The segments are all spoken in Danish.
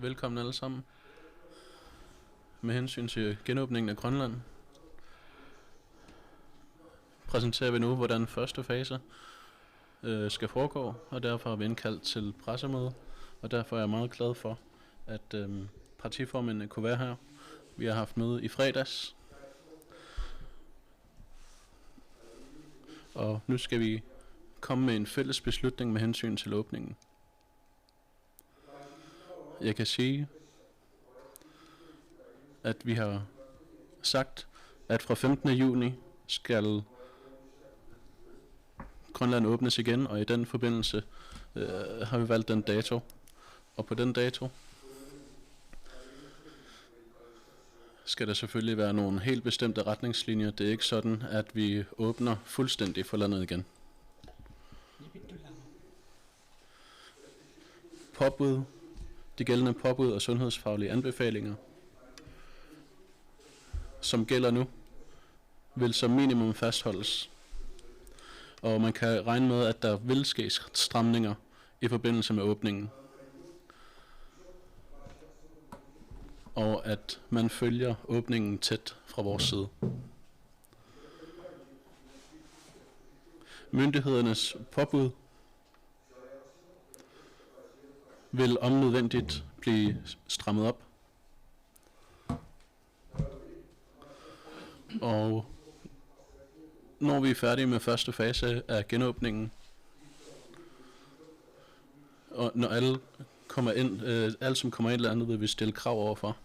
Velkommen alle sammen. Med hensyn til genåbningen af Grønland, præsenterer vi nu, hvordan første fase skal foregå, og derfor har vi indkaldt til pressemøde, og derfor er jeg meget glad for, at partiformændene kunne være her. Vi har haft møde i fredags, og nu skal vi komme med en fælles beslutning med hensyn til åbningen. Jeg kan sige, at vi har sagt, at fra 15. juni skal Grønland åbnes igen, og i den forbindelse har vi valgt den dato. Og på den dato skal der selvfølgelig være nogle helt bestemte retningslinjer. Det er ikke sådan, at vi åbner fuldstændig for landet igen. Påbud, de gældende påbud og sundhedsfaglige anbefalinger, som gælder nu, vil som minimum fastholdes. Og man kan regne med, at der vil ske stramninger i forbindelse med åbningen. Og at man følger åbningen tæt fra vores side. Myndighedernes påbud vil om nødvendigt blive strammet op. Og når vi er færdige med første fase af genåbningen, og når alle kommer ind, alle som kommer ind i landet, vil vi stille krav overfor.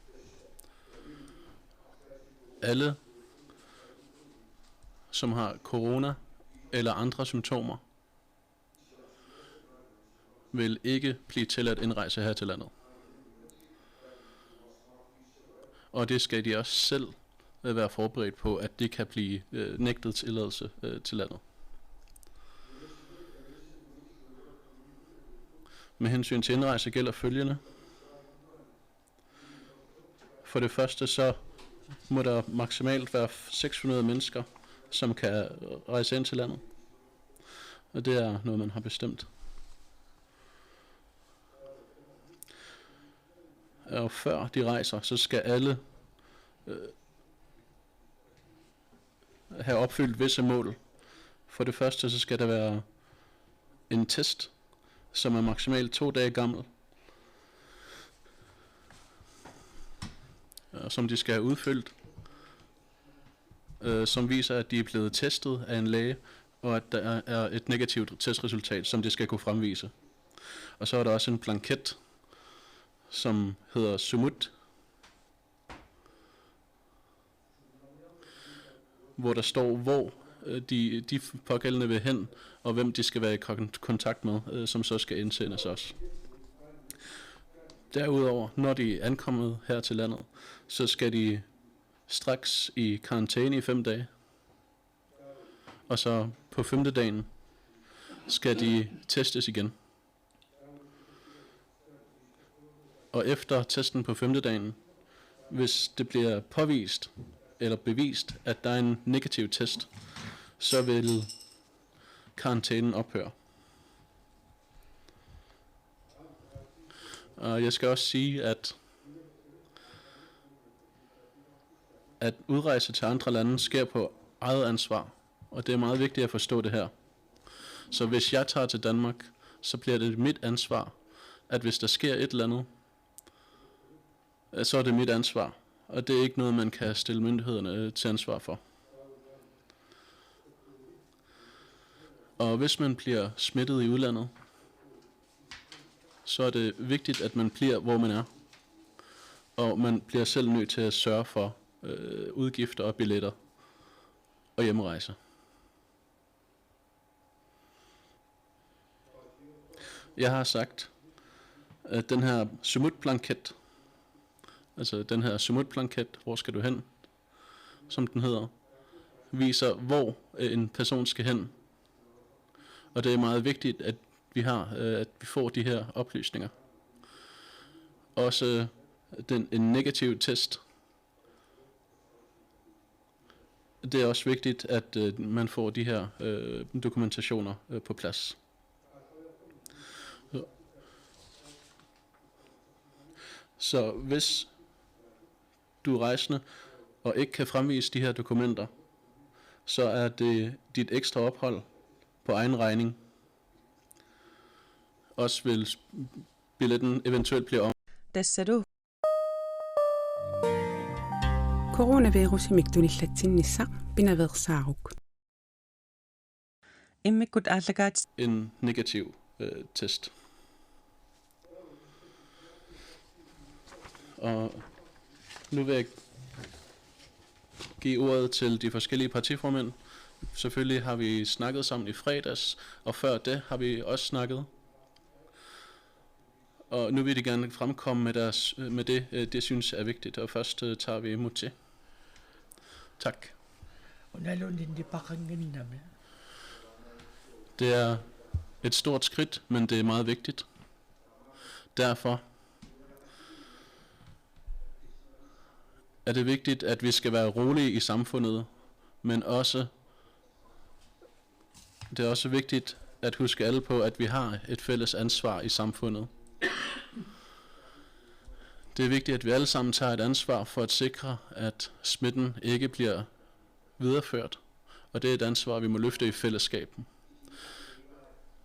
Alle, som har corona eller andre symptomer, vil ikke blive tilladt indrejse her til landet. Og det skal de også selv være forberedt på, at de kan blive nægtet tilladelse til landet. Med hensyn til indrejse gælder følgende. For det første så må der maksimalt være 600 mennesker, som kan rejse ind til landet. Og det er noget, man har bestemt. Og før de rejser, så skal alle have opfyldt visse mål. For det første så skal der være en test, som er maksimalt 2 dage gammel, som de skal have udfyldt, som viser, at de er blevet testet af en læge, og at der er et negativt testresultat, som de skal kunne fremvise. Og så er der også en blanket, som hedder Sumut, hvor der står, hvor de pågældende vil hen, og hvem de skal være i kontakt med, som så skal indsendes også. Derudover, når de er ankommet her til landet, så skal de straks i karantæne i 5 dage. Og så på 5. dagen skal de testes igen. Og efter testen på 5. dagen, hvis det bliver påvist eller bevist, at der er en negativ test, så vil karantænen ophøre. Og jeg skal også sige, at udrejse til andre lande sker på eget ansvar, og det er meget vigtigt at forstå det her. Så hvis jeg tager til Danmark, så bliver det mit ansvar, at hvis der sker et eller andet, så er det mit ansvar, og det er ikke noget, man kan stille myndighederne til ansvar for. Og hvis man bliver smittet i udlandet, så er det vigtigt, at man bliver, hvor man er. Og man bliver selv nødt til at sørge for udgifter og billetter og hjemrejse. Jeg har sagt, at den her Sumut-blanket, altså den her Sumut-blanket, hvor skal du hen, som den hedder, viser, hvor en person skal hen. Og det er meget vigtigt, at vi får de her oplysninger. Også en negativ test. Det er også vigtigt, at man får de her dokumentationer på plads. Så hvis du er rejsende og ikke kan fremvise de her dokumenter, så er det dit ekstra ophold på egen regning. Også vil billetten eventuelt blive om. Tassadu. Coronavirus miktunillatsinissa pinaversaaruk. Immikut aallagaat En negativ test. Og nu vil jeg give ordet til de forskellige partiformænd. Selvfølgelig har vi snakket sammen i fredags, og før det har vi også snakket. Og nu vil de gerne fremkomme med det, de synes er vigtigt. Og først tager vi imod til. Tak. Det er et stort skridt, men det er meget vigtigt. Derfor er det vigtigt, at vi skal være rolige i samfundet, men det er også vigtigt at huske alle på, at vi har et fælles ansvar i samfundet. Det er vigtigt, at vi alle sammen tager et ansvar for at sikre, at smitten ikke bliver videreført, og det er et ansvar, vi må løfte i fællesskaben.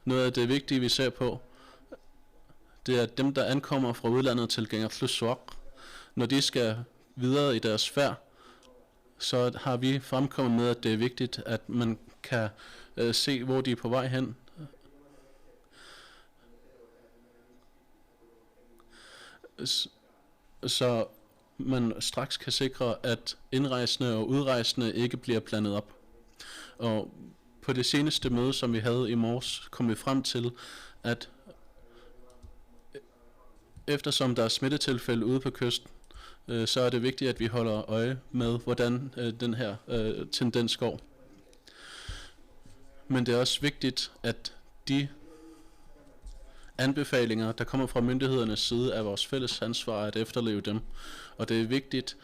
Noget af det vigtige, vi ser på, det er, at dem, der ankommer fra udlandet til Kangerlussuaq, når de skal videre i deres færd, så har vi fremkommet med, at det er vigtigt, at man kan se, hvor de er på vej hen. Så man straks kan sikre, at indrejsende og udrejsende ikke bliver blandet op. Og på det seneste møde, som vi havde i morges, kom vi frem til, at eftersom der er smittetilfælde ude på kysten, så er det vigtigt, at vi holder øje med, hvordan den her tendens går. Men det er også vigtigt, at de anbefalinger, der kommer fra myndighedernes side, er vores fælles ansvar at efterleve dem. Og det er vigtigt,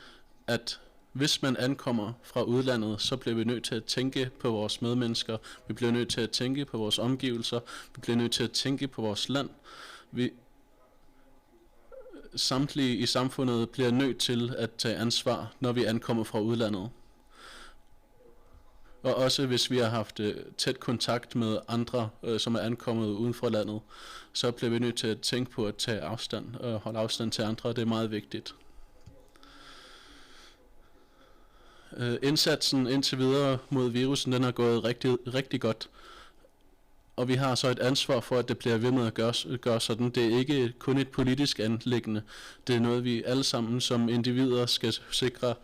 at hvis man ankommer fra udlandet, så bliver vi nødt til at tænke på vores medmennesker. Vi bliver nødt til at tænke på vores omgivelser. Vi bliver nødt til at tænke på vores land. Samtlige i samfundet bliver nødt til at tage ansvar, når vi ankommer fra udlandet. Og også hvis vi har haft tæt kontakt med andre, som er ankommet uden for landet, så bliver vi nødt til at tænke på at tage afstand og holde afstand til andre. Det er meget vigtigt. Indsatsen indtil videre mod virusen, den er gået rigtig godt. Og vi har så et ansvar for, at det bliver ved med at gøre sådan. Det er ikke kun et politisk anliggende. Det er noget, vi alle sammen som individer skal sikre.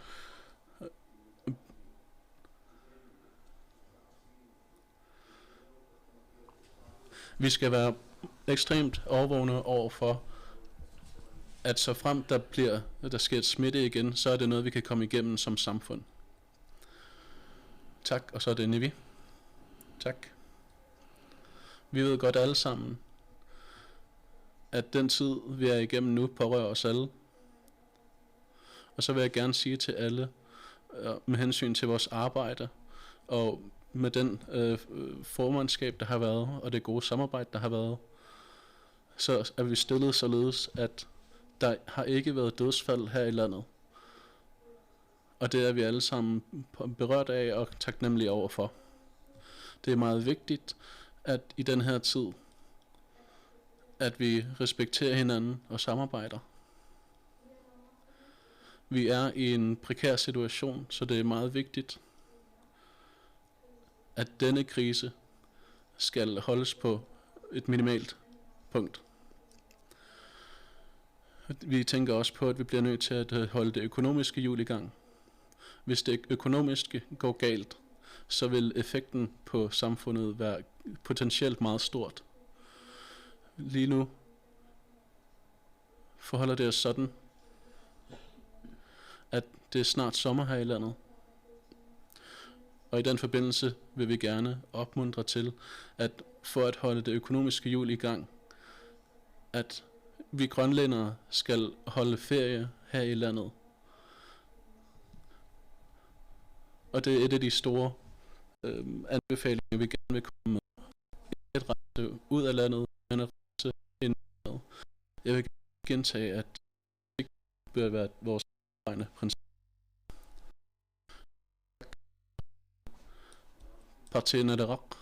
Vi skal være ekstremt overvågne overfor, at så frem der sker et smitte igen, så er det noget, vi kan komme igennem som samfund. Tak, og så er det Nivi. Tak. Vi ved godt alle sammen, at den tid, vi er igennem nu, pårører os alle. Og så vil jeg gerne sige til alle, med hensyn til vores arbejde, og med den formandskab, der har været, og det gode samarbejde, der har været, så er vi stillet således, at der har ikke været dødsfald her i landet. Og det er vi alle sammen berørt af og taknemmelige overfor. Det er meget vigtigt, at i den her tid, at vi respekterer hinanden og samarbejder. Vi er i en prekær situation, så det er meget vigtigt, at denne krise skal holdes på et minimalt punkt. Vi tænker også på, at vi bliver nødt til at holde det økonomiske hjul i gang. Hvis det økonomiske går galt, så vil effekten på samfundet være potentielt meget stort. Lige nu forholder det os sådan, at det er snart sommer her i landet. Og i den forbindelse vil vi gerne opmuntre til, at for at holde det økonomiske hjul i gang, at vi grønlændere skal holde ferie her i landet. Og det er et af de store anbefalinger, vi gerne vil komme med. At rejse ud af landet, men at rejse ind i landet. Jeg vil gentage, at det bør være vores egne princip. Partierne der rock.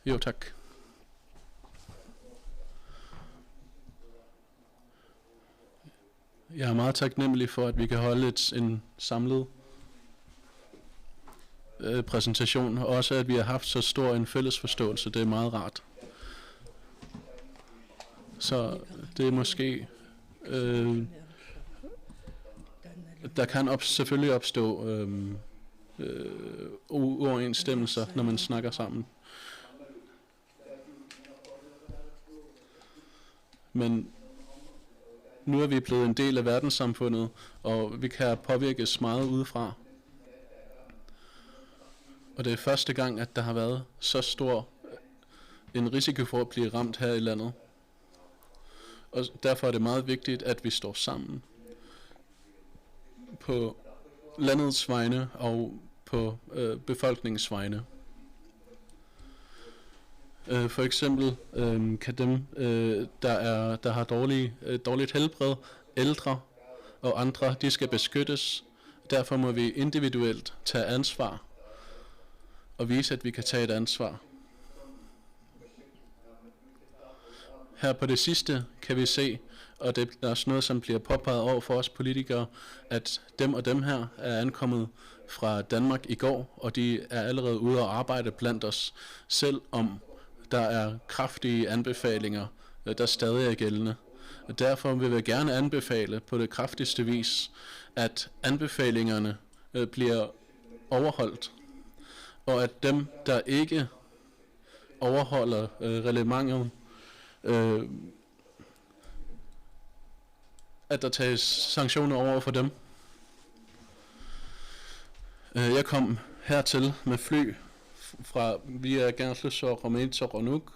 Jo, tak. Jeg er meget taknemmelig for, at vi kan holde en samlet præsentation, og også at vi har haft så stor en fælles forståelse. Det er meget rart. Så det er måske... der kan selvfølgelig opstå uoverensstemmelser, når man snakker sammen. Men nu er vi blevet en del af verdenssamfundet, og vi kan påvirkes meget udefra. Og det er første gang, at der har været så stor en risiko for at blive ramt her i landet. Og derfor er det meget vigtigt, at vi står sammen på landets vegne og på befolkningens vegne. For eksempel kan dem, der har dårligt helbred, ældre og andre, de skal beskyttes. Derfor må vi individuelt tage ansvar og vise, at vi kan tage et ansvar. Her på det sidste kan vi se, og det er også noget, som bliver påpeget over for os politikere, at dem og dem her er ankommet fra Danmark i går, og de er allerede ude og arbejde blandt os, selvom der er kraftige anbefalinger, der stadig er gældende. Derfor vil vi gerne anbefale på det kraftigste vis, at anbefalingerne bliver overholdt, og at dem, der ikke overholder reglementet, at der tages sanktioner over for dem. Jeg kom hertil med fly fra via Gernsles og Romans og Ronuk.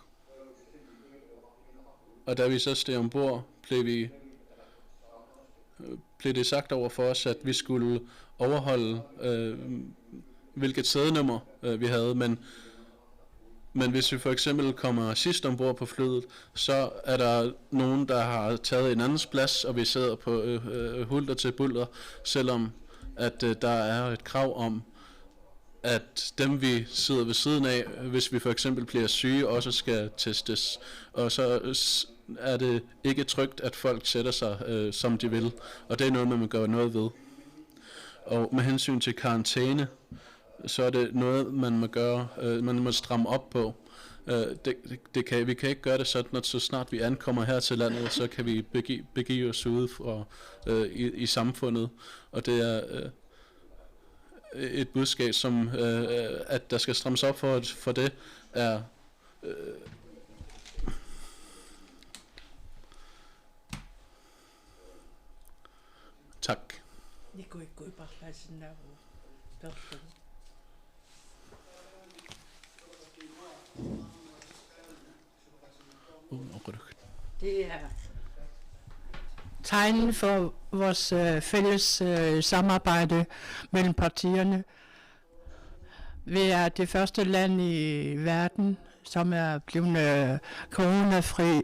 Og da vi så steg ombord, blev det sagt over for os, at vi skulle overholde, hvilket sædenummer vi havde, men hvis vi for eksempel kommer sidst ombord på flyet, så er der nogen, der har taget en andens plads, og vi sidder på hulter til bulter, selvom at der er et krav om, at dem vi sidder ved siden af, hvis vi for eksempel bliver syge, også skal testes. Og så er det ikke trygt, at folk sætter sig, som de vil. Og det er noget, man må gøre noget ved. Og med hensyn til karantæne, så er det noget, man må gøre, man må stramme op på. Vi kan ikke gøre det sådan, at så snart vi ankommer her til landet, så kan vi begive os ud i samfundet. Og det er et budskab, som at der skal strammes op for det, er tak. Det er tegnen for vores fælles samarbejde mellem partierne. Vi er det første land i verden, som er blevet coronafri.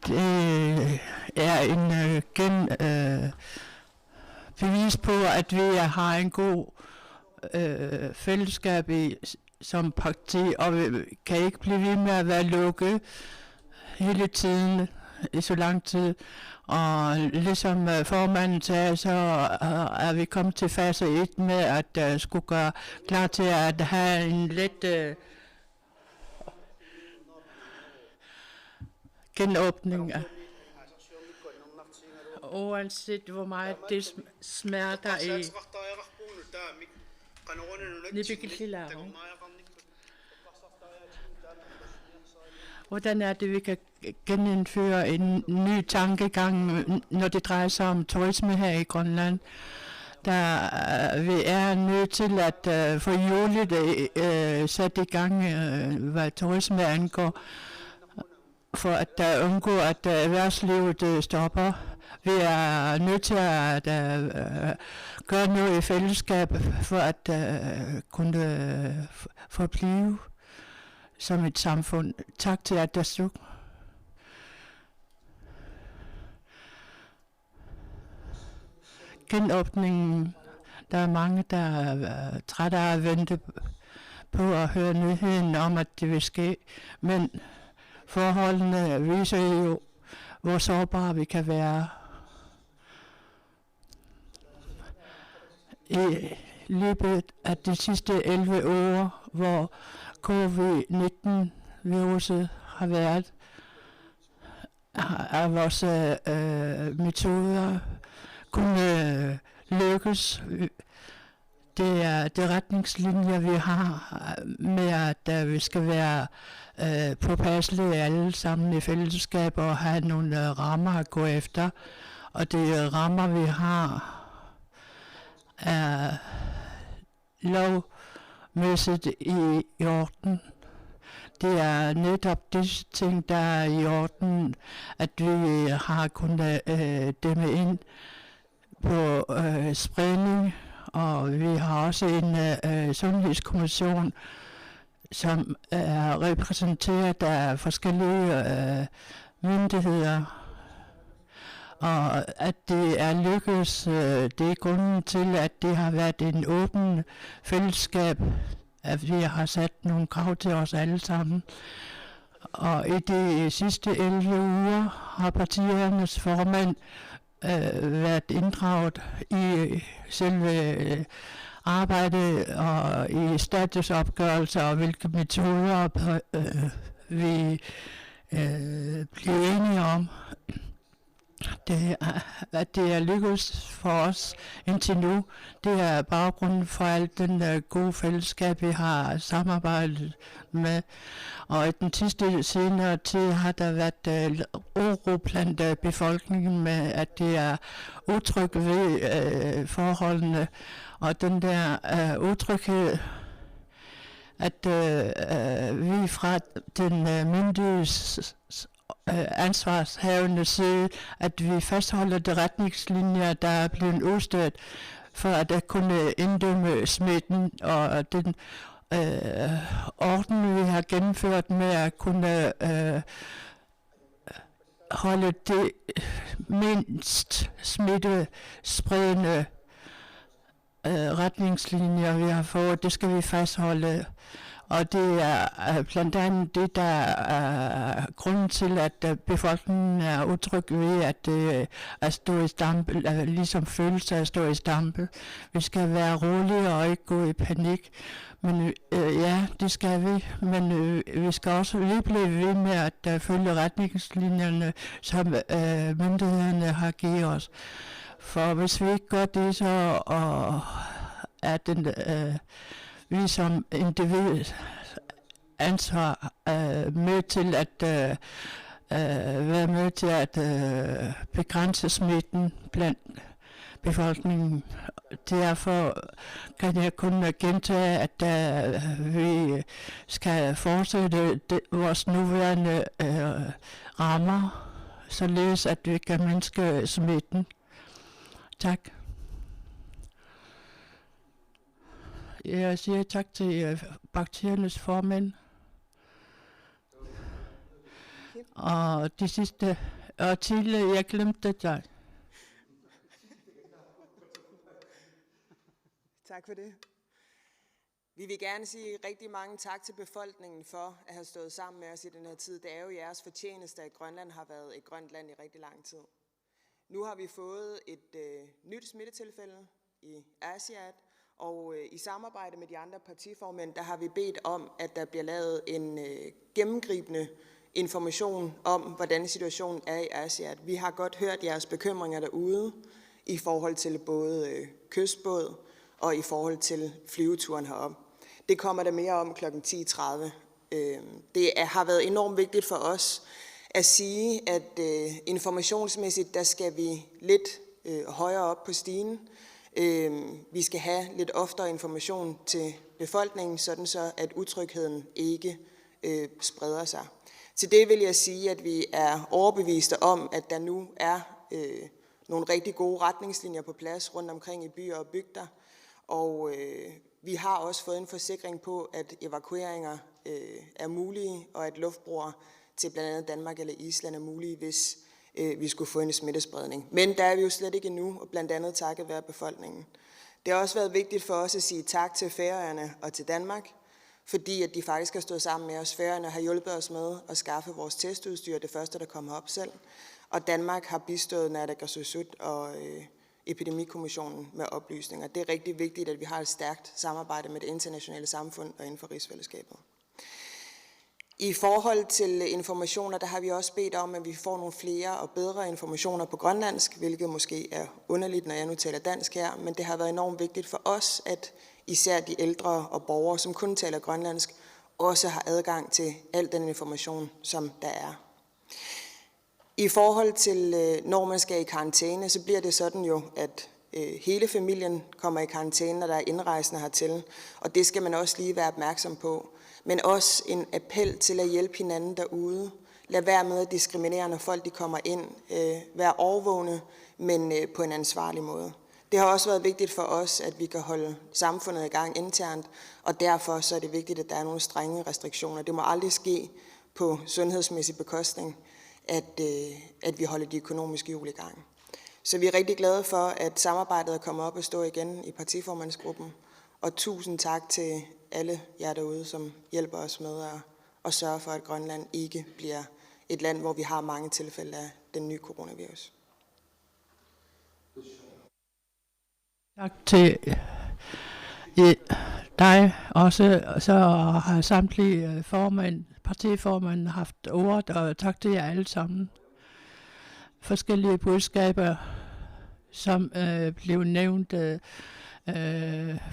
Det er en bevis på, at vi har en god fællesskab som parti, og vi kan ikke blive ved med at være lukket hele tiden i så lang tid. Og ligesom formanden sagde, så er vi kommet til fase 1 med at skulle gøre klar til at have en let genåbning. Uanset hvor meget det smerter i hvordan er det, vi kan genindføre en ny tankegang, når det drejer sig om turisme her i Grønland? Vi er nødt til at få hjulet sat i gang, hvad turisme angår, for at undgå, at erhvervslivet stopper. Vi er nødt til at gøre noget i fællesskab for at kunne forblive. som et samfund. Tak til Atassuk. Genåbningen. Der er mange, der er trætte af at vente på at høre nyheden om, at det vil ske. Men forholdene viser jo, hvor sårbare vi kan være. I løbet af de sidste 11 år, hvor COVID-19-viruset har været, har vores metoder kunne lykkes. Det er de retningslinjer, vi har med, at vi skal være påpasselige alle sammen i fællesskab og have nogle rammer at gå efter. Og de rammer, vi har, er lovmæssigt i orden. Det er netop disse ting, der er i orden, at vi har kunnet dæmme ind på spredning, og vi har også en sundhedskommission, som er repræsenteret af forskellige myndigheder. Og at det er lykkedes, det er grunden til, at det har været en åben fællesskab, at vi har sat nogle krav til os alle sammen. Og i de sidste 11 uger har partiernes formand været inddraget i selve arbejdet og i statusopgørelser og hvilke metoder vi bliver enige om. At det er lykkedes for os indtil nu, det er baggrunden for alt den gode fællesskab, vi har samarbejdet med. Og i den sidste senere tid har der været uro blandt befolkningen med, at det er utrygt ved forholdene. Og den der utryghed, at vi fra den myndigheds ansvarshavende side, at vi fastholder de retningslinjer, der er blevet udstedt, for at kunne inddæmme smitten, og den orden, vi har gennemført med at kunne holde det mindst smittespredende retningslinjer, vi har fået, det skal vi fastholde. Og det er blandt andet det, der er grunden til, at befolkningen er utryg ved at stå i stampe, ligesom følelse af at stå i stampe. Vi skal være rolige og ikke gå i panik. Men ja, det skal vi. Men vi skal også lige blive ved med at følge retningslinjerne, som myndighederne har givet os. For hvis vi ikke gør det, så er den... vi som individ ansvar med til at være med til at begrænse smitten blandt befolkningen. Derfor kan jeg kun gentage, at vi skal fortsætte vores nuværende rammer, således at vi kan mindske smitten. Tak. Jeg siger tak til bakteriernes formand. Og de sidste, og til, jeg glemte dig. Tak for det. Vi vil gerne sige rigtig mange tak til befolkningen for at have stået sammen med os i den her tid. Det er jo jeres fortjeneste, at Grønland har været et grønt land i rigtig lang tid. Nu har vi fået et nyt smittetilfælde i Asiat, og i samarbejde med de andre partiformænd, der har vi bedt om, at der bliver lavet en gennemgribende information om, hvordan situationen er i Asiat. Vi har godt hørt jeres bekymringer derude i forhold til både kystbåd og i forhold til flyveturen herop. Det kommer der mere om kl. 10.30. Det har været enormt vigtigt for os at sige, at informationsmæssigt, der skal vi lidt højere op på stigen. Vi skal have lidt oftere information til befolkningen, sådan så at utrygheden ikke spreder sig. Til det vil jeg sige, at vi er overbeviste om, at der nu er nogle rigtig gode retningslinjer på plads rundt omkring i byer og bygder. Og vi har også fået en forsikring på, at evakueringer er mulige, og at luftbroer til blandt andet Danmark eller Island er mulige, hvis vi skulle få en smittespredning. Men der er vi jo slet ikke endnu, og blandt andet takket være befolkningen. Det har også været vigtigt for os at sige tak til Færøerne og til Danmark, fordi at de faktisk har stået sammen med os. Færøerne har hjulpet os med at skaffe vores testudstyr, det første, der kommer op selv. Og Danmark har bistået Naalakkersuisut og Epidemikommissionen med oplysninger. Det er rigtig vigtigt, at vi har et stærkt samarbejde med det internationale samfund og inden for rigsfællesskabet. I forhold til informationer, der har vi også bedt om, at vi får nogle flere og bedre informationer på grønlandsk, hvilket måske er underligt, når jeg nu taler dansk her, men det har været enormt vigtigt for os, at især de ældre og borgere, som kun taler grønlandsk, også har adgang til al den information, som der er. I forhold til, når man skal i karantæne, så bliver det sådan jo, at hele familien kommer i karantæne, når der er indrejsende hertil, og det skal man også lige være opmærksom på. Men også en appel til at hjælpe hinanden derude. Lad være med at diskriminere, når folk de kommer ind. Vær overvågne, men på en ansvarlig måde. Det har også været vigtigt for os, at vi kan holde samfundet i gang internt, og derfor så er det vigtigt, at der er nogle strenge restriktioner. Det må aldrig ske på sundhedsmæssig bekostning, at vi holder de økonomiske hjul i gang. Så vi er rigtig glade for, at samarbejdet er kommet op og stå igen i partiformandsgruppen. Og tusind tak til alle jer derude, som hjælper os med at sørge for, at Grønland ikke bliver et land, hvor vi har mange tilfælde af den nye coronavirus. Tak til dig også. Så har samtlige partiformand haft ordet, og tak til jer alle sammen. Forskellige budskaber, som blev nævnt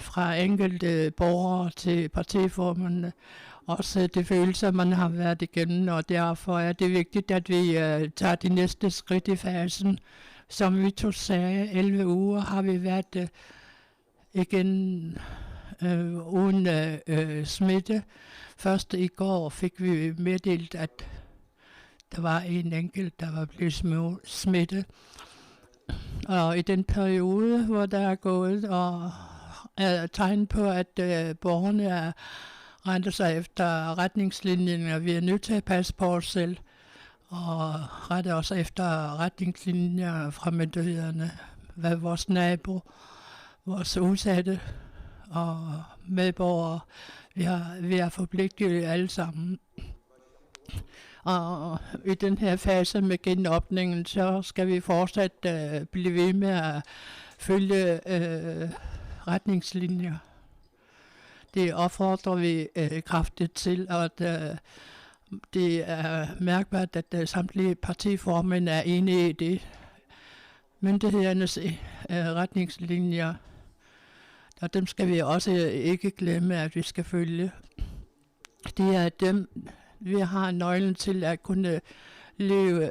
fra enkelte borgere til partiformændene. Også de følelser, man har været igennem, og derfor er det vigtigt, at vi tager de næste skridt i fasen. Som vi to sagde, 11 uger har vi været igen uden smitte. Først i går fik vi meddelt, at der var en enkelt, der var blevet smittet. Og i den periode, hvor der er gået og er tegn på, at borgerne retter sig efter retningslinjerne, og vi er nødt til at passe på os selv og rette os efter retningslinjer fra myndighederne, hvad vores nabo, vores udsatte og medborgere, vi er forpligtet alle sammen. Og i den her fase med genåbningen, så skal vi fortsat blive ved med at følge retningslinjer. Det opfordrer vi kraftigt til, og det er mærkbart, at samtlige partiformænd er enige i det. Myndighedernes retningslinjer, og dem skal vi også ikke glemme, at vi skal følge. Det er dem, vi har nøglen til at kunne leve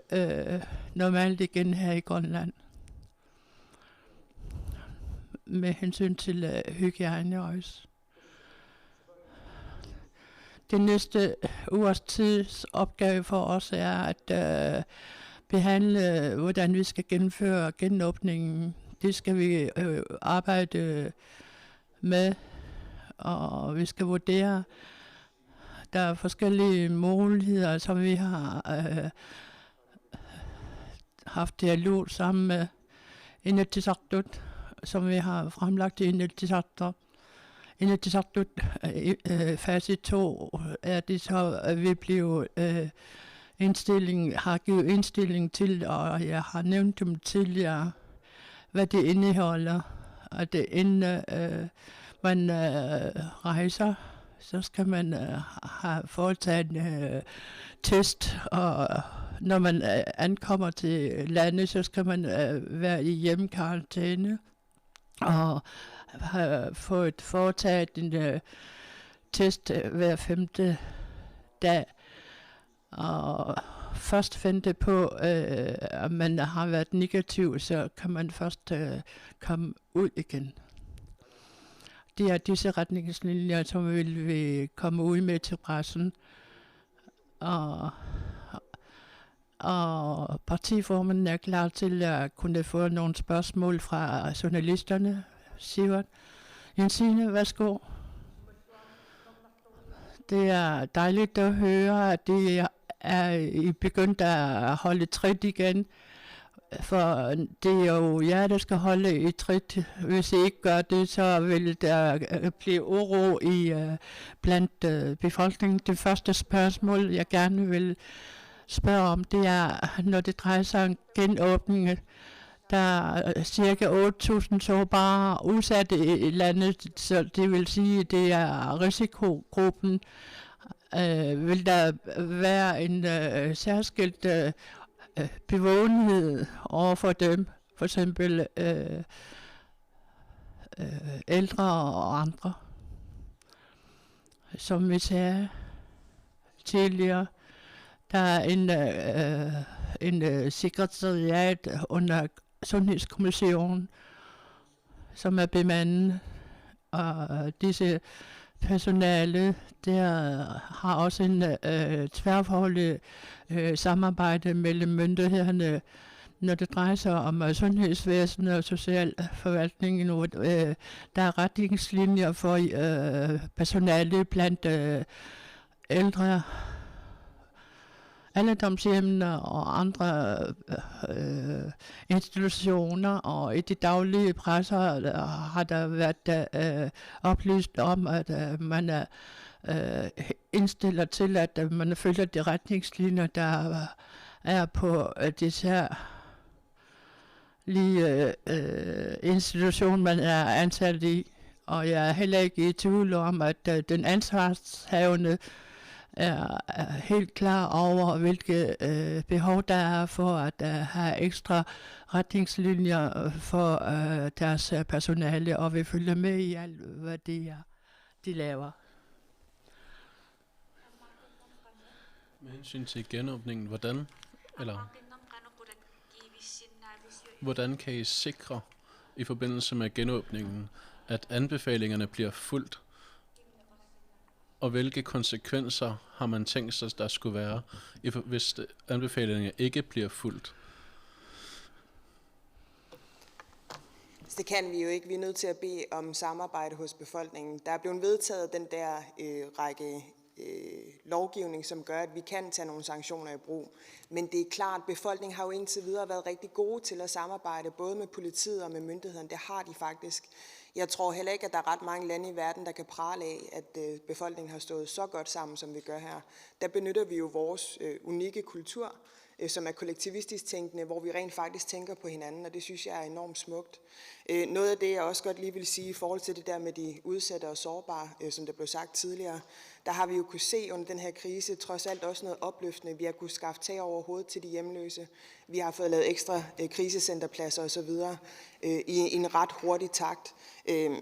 normalt igen her i Grønland. Med hensyn til hygiejne også. Den næste ugers tids opgave for os er at behandle, hvordan vi skal gennemføre genåbningen. Det skal vi arbejde med, og vi skal vurdere. Der er forskellige muligheder, som vi har haft dialog sammen med Inatsisartut, som vi har fremlagt i Inatsisartut. Inatsisartut fase 2 er det så, at vi har givet indstilling til, og jeg har nævnt dem tidligere, hvad det indeholder. At inden man rejser, så skal man have foretaget en test, og når man ankommer til landet, så skal man være i hjemmekarantæne og have fået foretaget en test hver 5. dag. Og først finde på, at man har været negativ, så kan man først komme ud igen. Det er disse retningslinjer, som vi komme ud med til pressen. Og partiformanden er klar til at kunne få nogle spørgsmål fra journalisterne. Sivert Jensine, værsgo. Det er dejligt at høre, at det I begyndt at holde trit igen. For det er jo jer, der skal holde i trit. Hvis I ikke gør det, så vil der blive uro blandt befolkningen. Det første spørgsmål, jeg gerne vil spørge om, det er, når det drejer sig om genåbningen. Der er cirka 8.000 sårbare udsatte i landet, så det vil sige, at det er risikogruppen. Vil der være en særskilt bevågenhed over for dem, for eksempel ældre og andre, som vi sagde tidligere. Der er en sekretariat under Sundhedskommissionen, som er bemandet, og disse personale, der har også en tværfaglig samarbejde mellem myndighederne, når det drejer sig om sundhedsvæsenet og socialforvaltningen. Der er retningslinjer for personale blandt ældre, alderdomshjemmene og andre institutioner, og i de daglige presser har der været oplyst om, at man er indstiller til, at man følger de retningslinjer, der er på disse her lige institution, man er ansat i. Og jeg er heller ikke i tvivl om, at den ansvarshavende er helt klar over, hvilke behov der er for at have ekstra retningslinjer for deres personale, og vil følge med i alt, hvad de laver. Med hensyn til genåbningen, hvordan kan I sikre i forbindelse med genåbningen, at anbefalingerne bliver fulgt? Og hvilke konsekvenser har man tænkt sig, der skulle være, hvis anbefalingerne ikke bliver fulgt? Det kan vi jo ikke. Vi er nødt til at bede om samarbejde hos befolkningen. Der er blevet vedtaget den der række lovgivning, som gør, at vi kan tage nogle sanktioner i brug. Men det er klart, at befolkningen har jo indtil videre været rigtig gode til at samarbejde, både med politiet og med myndighederne. Det har de faktisk. Jeg tror heller ikke, at der er ret mange lande i verden, der kan prale af, at befolkningen har stået så godt sammen, som vi gør her. Der benytter vi jo vores unikke kultur, som er kollektivistisk tænkende, hvor vi rent faktisk tænker på hinanden, og det synes jeg er enormt smukt. Noget af det, jeg også godt lige vil sige i forhold til det der med de udsatte og sårbare, som der blev sagt tidligere, der har vi jo kunne se under den her krise trods alt også noget opløftende. Vi har kunnet skaffe tag over hovedet til de hjemløse. Vi har fået lavet ekstra krisecenterpladser osv. I en ret hurtig takt.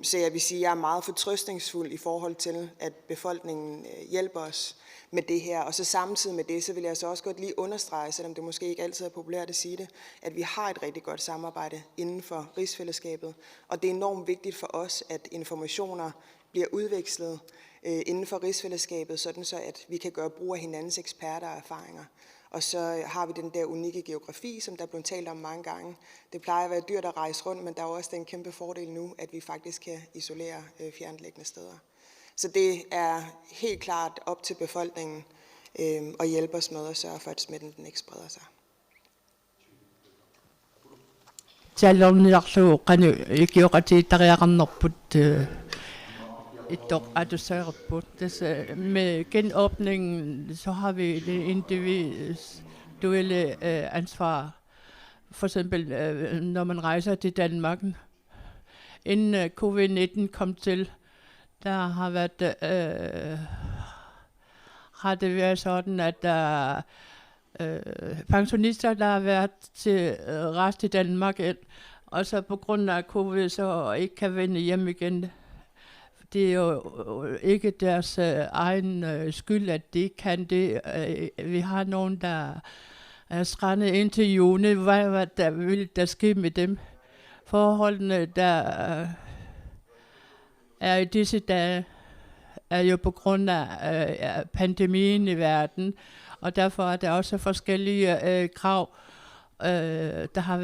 Så jeg vil sige, at jeg er meget fortrøstningsfuld i forhold til, at befolkningen hjælper os med det her. Og så samtidig med det, så vil jeg så også godt lige understrege, selvom det måske ikke altid er populært at sige det, at vi har et rigtig godt samarbejde inden for rigsfællesskabet. Og det er enormt vigtigt for os, at informationer bliver udvekslet inden for rigsfællesskabet, sådan så at vi kan gøre brug af hinandens eksperter og erfaringer. Og så har vi den der unikke geografi, som der er blevet talt om mange gange. Det plejer at være dyrt at rejse rundt, men der er også den kæmpe fordel nu, at vi faktisk kan isolere fjerntliggende steder. Så det er helt klart op til befolkningen at hjælpe os med at sørge for, at smitten den ikke spreder sig. Med genåbningen, så har vi det individuelle ansvar. For eksempel, når man rejser til Danmark. Inden covid-19 kom til, der har det været sådan, at der pensionister, der har været til rest i Danmark, og så på grund af covid, så ikke kan vende hjem igen. Det er jo ikke deres egen skyld, at de ikke kan det. Vi har nogen, der er strandet indtil juni. Hvad vil der ske med dem? Forholdene, der er i disse dage, er jo på grund af pandemien i verden, og derfor er der også forskellige krav der har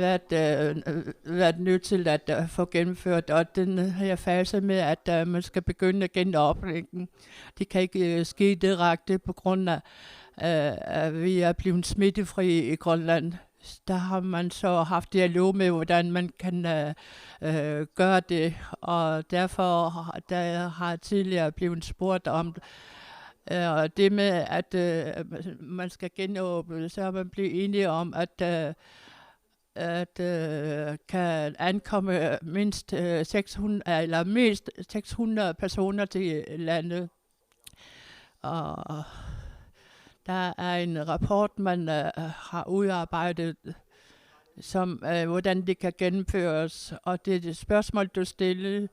været nødt til at få gennemført, og den her fase med, at man skal begynde genåbningen, det kan ikke ske direkte på grund af, at vi er blevet smittefri i Grønland. Der har man så haft dialog med, hvordan man kan gøre det, og derfor der har tidligere blevet spurgt om og det med, at man skal genåbne, så er man blevet enige om, at kan ankomme mindst 600 personer til landet. Og der er en rapport, man har udarbejdet, som hvordan det kan gennemføres. Og det er det spørgsmål, du stillede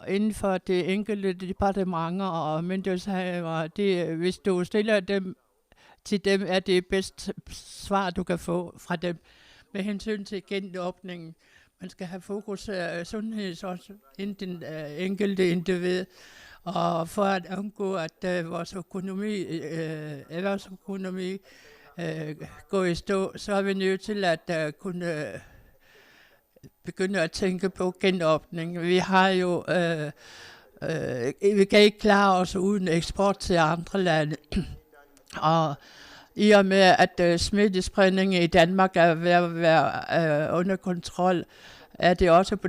inden for det enkelte departementer og myndighedshaver. Hvis du stiller dem til dem, er det bedst svar, du kan få fra dem med hensyn til genåbningen. Man skal have fokus sundheds også inden den enkelte individ. Og for at undgå, at vores erhvervsøkonomi går i stå, så er vi nødt til at kunne begynde at tænke på genåbning. Vi har jo, vi kan ikke klare os uden eksport til andre lande. Og i og med, at smittespredningen i Danmark er ved at være under kontrol, er det også på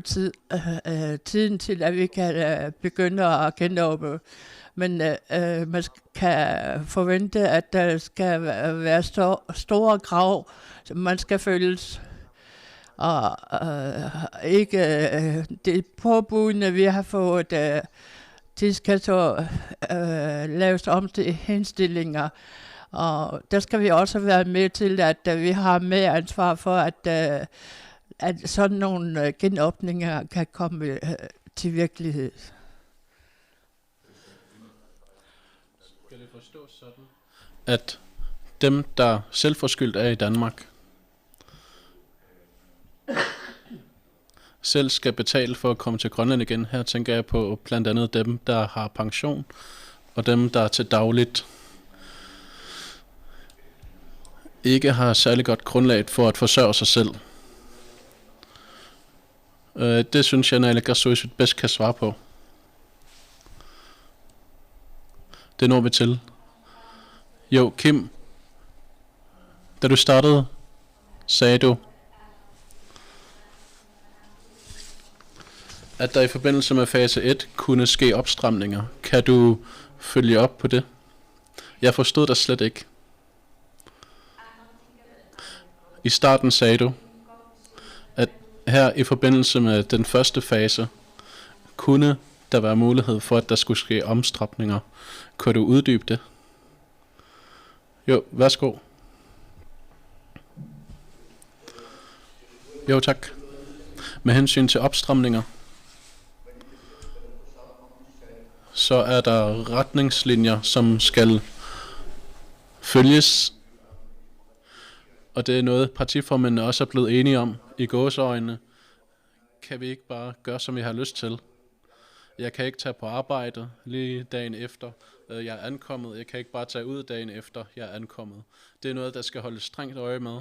tiden til, at vi kan begynde at genåbne. Men man kan forvente, at der skal være store krav, som man skal følges. Og ikke det påbudene, vi har fået, de skal så laves om til henstillinger. Og der skal vi også være med til, at vi har mere ansvar for, at sådan nogle genåbninger kan komme til virkelighed. Skal det forstås sådan, at dem, der selvforskyldt er i Danmark, selv skal betale for at komme til Grønland igen? Her tænker jeg på blandt andet dem, der har pension, og dem, der til dagligt ikke har særlig godt grundlag for at forsørge sig selv. Det synes jeg, naalakkersuisut bedst kan svare på. Det når vi til. Jo, Kim, da du startede, sagde du, at der i forbindelse med fase 1 kunne ske opstramninger. Kan du følge op på det? Jeg forstod dig slet ikke. I starten sagde du, at her i forbindelse med den første fase, kunne der være mulighed for, at der skulle ske omstramninger. Kan du uddybe det? Jo, værsgo. Jo, tak. Med hensyn til opstramninger, så er der retningslinjer, som skal følges. Og det er noget, partiformændene også er blevet enige om i gåseøjne. Kan vi ikke bare gøre, som vi har lyst til? Jeg kan ikke tage på arbejde lige dagen efter, jeg er ankommet. Jeg kan ikke bare tage ud dagen efter, jeg er ankommet. Det er noget, der skal holdes strengt øje med.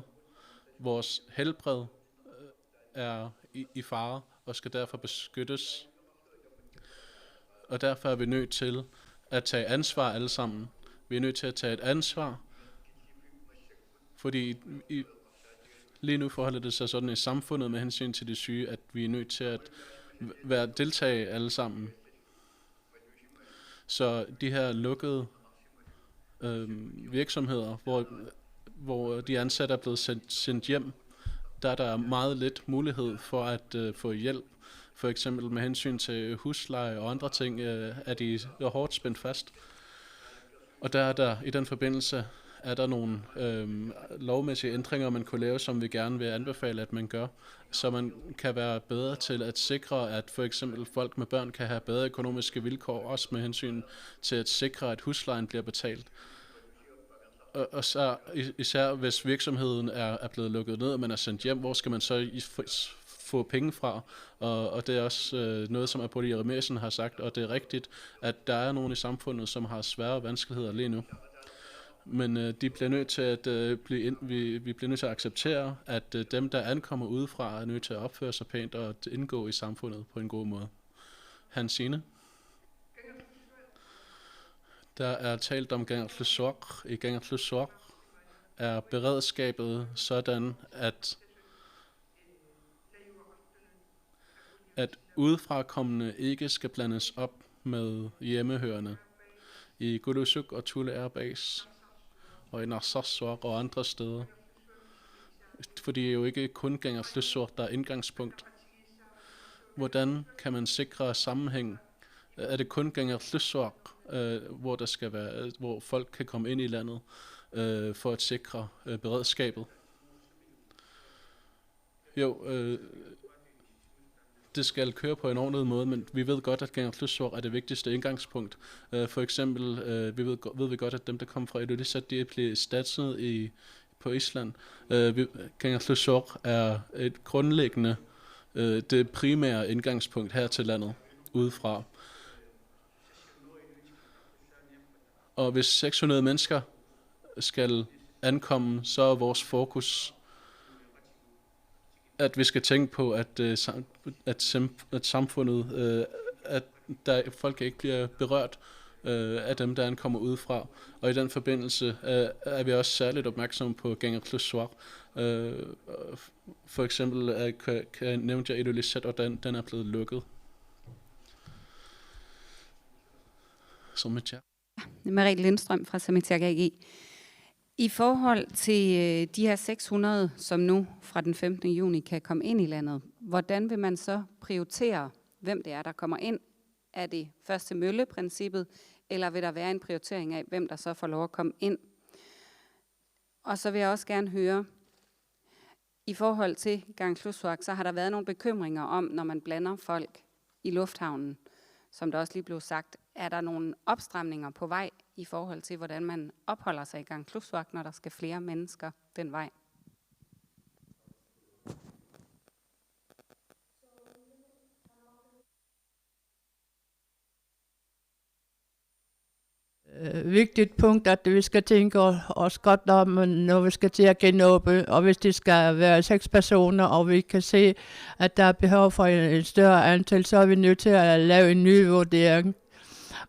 Vores helbred er i fare og skal derfor beskyttes. Og derfor er vi nødt til at tage ansvar alle sammen. Vi er nødt til at tage et ansvar, fordi lige nu forholder det sig sådan i samfundet med hensyn til de syge, at vi er nødt til at deltage alle sammen. Så de her lukkede virksomheder, hvor de ansatte er blevet sendt hjem, der er der meget lidt mulighed for at få hjælp. For eksempel med hensyn til husleje og andre ting, er de hårdt spændt fast. Og der er der i den forbindelse er der nogle lovmæssige ændringer, man kunne lave, som vi gerne vil anbefale, at man gør, så man kan være bedre til at sikre, at for eksempel folk med børn kan have bedre økonomiske vilkår, også med hensyn til at sikre, at huslejen bliver betalt. Og så især hvis virksomheden er blevet lukket ned, og man er sendt hjem, hvor skal man så få penge fra? Og det er også noget, som Apolli Remesen har sagt, og det er rigtigt, at der er nogen i samfundet, som har svære vanskeligheder lige nu. Men de bliver nødt til at vi bliver nødt til at acceptere, at dem, der ankommer udefra, er nødt til at opføre sig pænt og at indgå i samfundet på en god måde. Hansine? Der er talt om Gangerfløsok. I Gangerfløsok er beredskabet sådan, at udefrakommende ikke skal blandes op med hjemmehørende. I Kulusuk og Thule Air Base og i Narsarsuaq og andre steder. For det er jo ikke kun Gangerfløsok, der er indgangspunkt. Hvordan kan man sikre sammenhæng? Er det kun Gangerfløsok, hvor der skal være, hvor folk kan komme ind i landet for at sikre beredskabet? Jo, det skal køre på en ordentlig måde, men vi ved godt, at Gangerfløsok er det vigtigste indgangspunkt. For eksempel ved vi godt, at dem, der kommer fra Ilulissat, de bliver statset på Island. Gangerfløsok er et grundlæggende, det primære indgangspunkt her til landet, udefra. Og hvis 600 mennesker skal ankomme, så er vores fokus, at vi skal tænke på, at samfundet, at folk ikke bliver berørt af dem, der ankommer udefra. Og i den forbindelse er vi også særligt opmærksomme på Gangerfløsok. For eksempel nævnte jeg Ilulissat, og den er blevet lukket. Merete Lindstrøm fra Samitiaq AG. I forhold til de her 600, som nu fra den 15. juni kan komme ind i landet, hvordan vil man så prioritere, hvem det er, der kommer ind? Er det første mølle-princippet, eller vil der være en prioritering af, hvem der så får lov at komme ind? Og så vil jeg også gerne høre, i forhold til Gangerfløsok, så har der været nogle bekymringer om, når man blander folk i lufthavnen, som der også lige blev sagt, er der nogle opstramninger på vej i forhold til, hvordan man opholder sig i Gangerfløsok, når der skal flere mennesker den vej? Vigtigt punkt, at vi skal tænke os godt om, når vi skal til at genåbne, og hvis det skal være 6 personer, og vi kan se, at der er behov for en større antal, så er vi nødt til at lave en ny vurdering.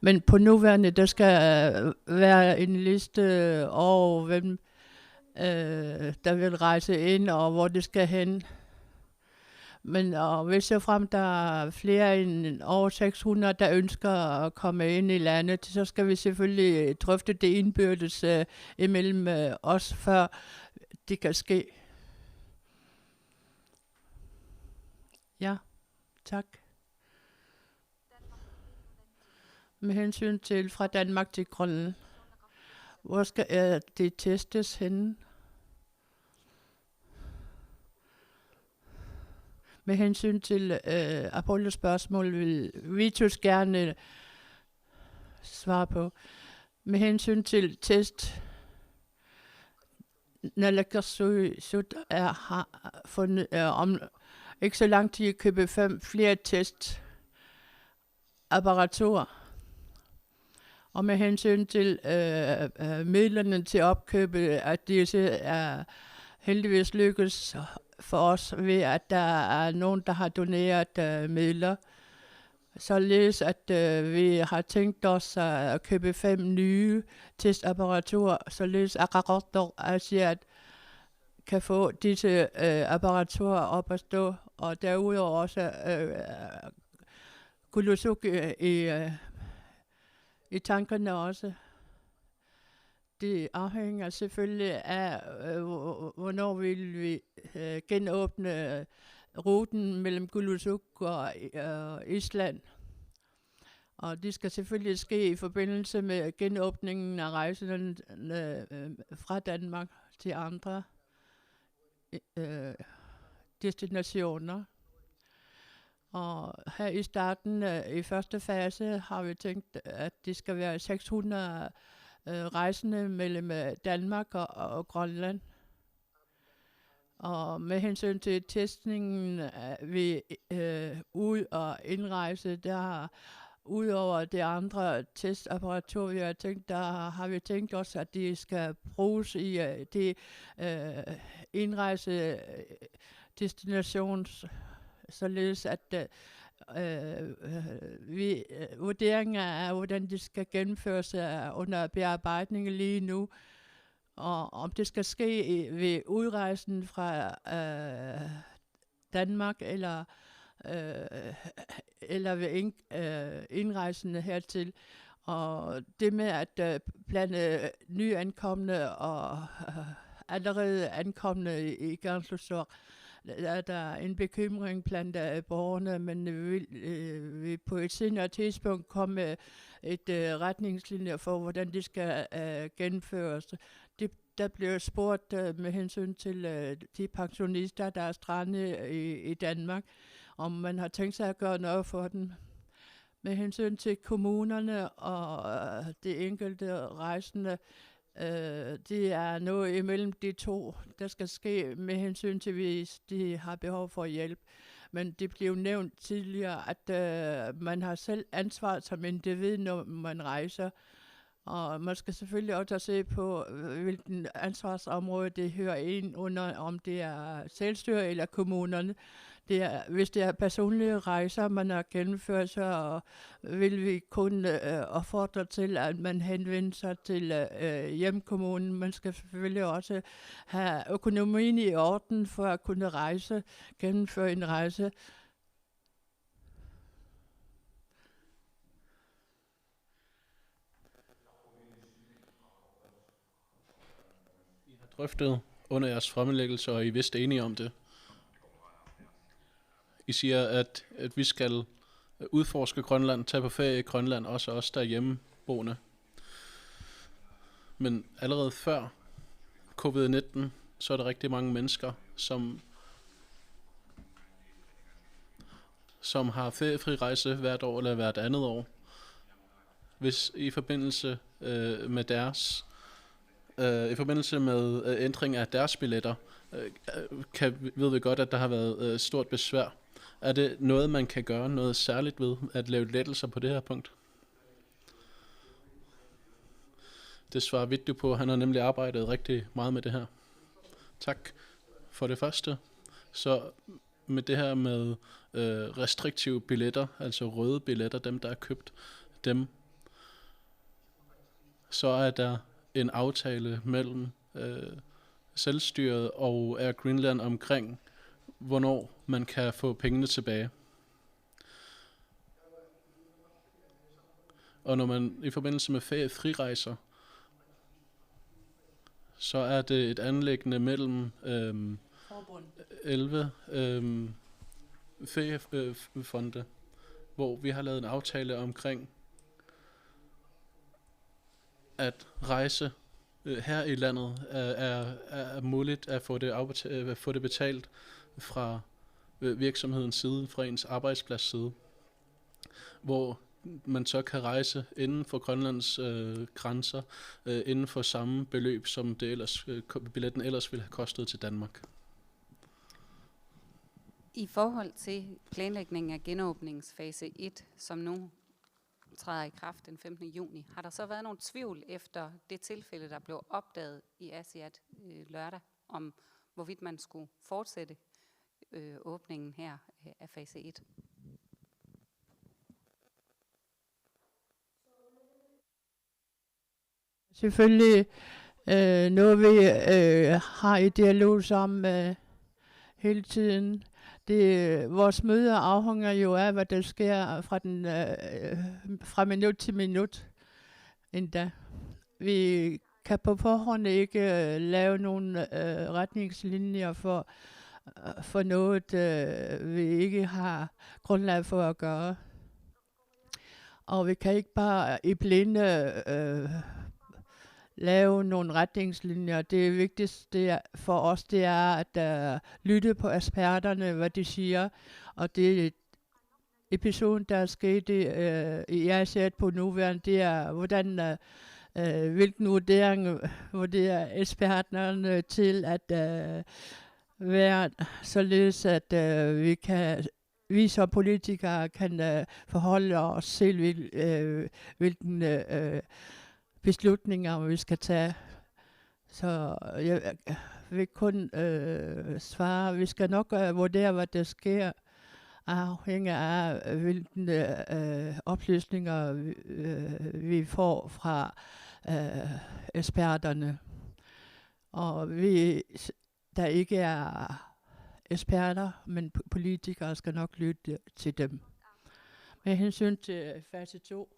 Men på nuværende, der skal være en liste over, hvem der vil rejse ind, og hvor det skal hen. Men hvis så frem der er flere end over 600, der ønsker at komme ind i landet, så skal vi selvfølgelig drøfte det indbyrdes imellem os, før det kan ske. Ja, tak. Med hensyn til fra Danmark til Grønland, hvor skal det testes henne? Med hensyn til Apollo-spørgsmål vil Vitus gerne svare på. Med hensyn til test, Naalakkersuisut har fundet om ikke så lang tid at købe 5 flere testapparaturer. Og med hensyn til midlerne til opkøbet, at disse er heldigvis lykkes for os ved, at der er nogen, der har doneret midler. Således at vi har tænkt os at købe 5 nye testapparaturer, således at Qaqortoq Asiat kan få disse apparaturer op at stå, og derudover også Kulusuk i tankerne også. Det afhænger selvfølgelig af, hvornår vil vi genåbne ruten mellem Kulusuk og Island. Og det skal selvfølgelig ske i forbindelse med genåbningen af rejserne fra Danmark til andre destinationer. Og her i starten, i første fase, har vi tænkt, at det skal være 600 rejsende mellem Danmark og Grønland. Og med hensyn til testningen ved ud- og indrejse, der Udover det andre testapparatur, vi har tænkt, der har vi tænkt os, at de skal bruges i det indrejsedestinations, således at vurderinger af, hvordan det skal gennemføres, er under bearbejdning lige nu. Og om det skal ske ved udrejsen fra Danmark eller ved indrejsen hertil. Og det med at blande nyankomne og allerede ankomne i Gernslusor, der er en bekymring blandt borgerne, men vi på et senere tidspunkt komme med et retningslinjer for, hvordan det skal gennemføres. Der blev spurgt med hensyn til de pensionister, der er strandet i Danmark, om man har tænkt sig at gøre noget for dem. Med hensyn til kommunerne og de enkelte rejsende, det er noget imellem de to, der skal ske med hensyn til, hvis de har behov for hjælp. Men det blev nævnt tidligere, at man har selv ansvar som individ, når man rejser. Og man skal selvfølgelig også se på, hvilken ansvarsområde det hører ind under, om det er selvstyre eller kommunerne. Hvis det er personlige rejser, man har gennemført, så vil vi kun opfordre til, at man henvender sig til hjemkommunen. Man skal selvfølgelig også have økonomien i orden for at kunne gennemføre en rejse. Drøftet under jeres fremlæggelse, og I er vist enige om det. I siger, at vi skal udforske Grønland, tage på ferie i Grønland, også os der er hjemmeboende. Men allerede før covid-19, så er der rigtig mange mennesker, som har feriefri rejse hvert år eller hvert andet år. Hvis i forbindelse med deres i forbindelse med ændring af deres billetter, ved vi godt, at der har været stort besvær. Er det noget, man kan gøre noget særligt ved at lave lettelser på det her punkt? Det svarer Vittu på. Han har nemlig arbejdet rigtig meget med det her. Tak for det første. Så med det her med restriktive billetter, altså røde billetter, dem der er købt, så er der en aftale mellem selvstyret og Air Greenland omkring, hvornår man kan få pengene tilbage. Og når man i forbindelse med frirejser, så er det et anliggende mellem 11 feriefonde, hvor vi har lavet en aftale omkring at rejse her i landet er muligt at få det betalt fra virksomhedens side, fra ens arbejdsplads side, hvor man så kan rejse inden for Grønlands grænser, inden for samme beløb, som billetten ellers ville have kostet til Danmark. I forhold til planlægningen af genåbningsfase 1, som nu træder i kraft den 15. juni, har der så været nogen tvivl efter det tilfælde, der blev opdaget i Asiat lørdag, om hvorvidt man skulle fortsætte åbningen her af fase 1? Selvfølgelig noget, vi har i dialog sammen hele tiden. Vores møder afhænger jo af, hvad der sker fra minut til minut endda. Vi kan på forhånd ikke lave nogle retningslinjer for noget, vi ikke har grundlag for at gøre. Og vi kan ikke bare i blinde lave nogle retningslinjer. Det vigtigste for os, det er at lytte på eksperterne, hvad de siger. Og det episoden, der er sket i Asiat på nuværende, det er, hvilken vurdering vurderer eksperterne til at være således, at vi kan vi som politikere kan forholde os selv, hvilke beslutninger vi skal tage. Så jeg vil kun svare, vi skal nok vurdere, hvad der sker, afhængig af hvilke oplysninger vi får fra eksperterne. Og vi, der ikke er eksperter, men politikere skal nok lytte til dem. Med hensyn til fase 2.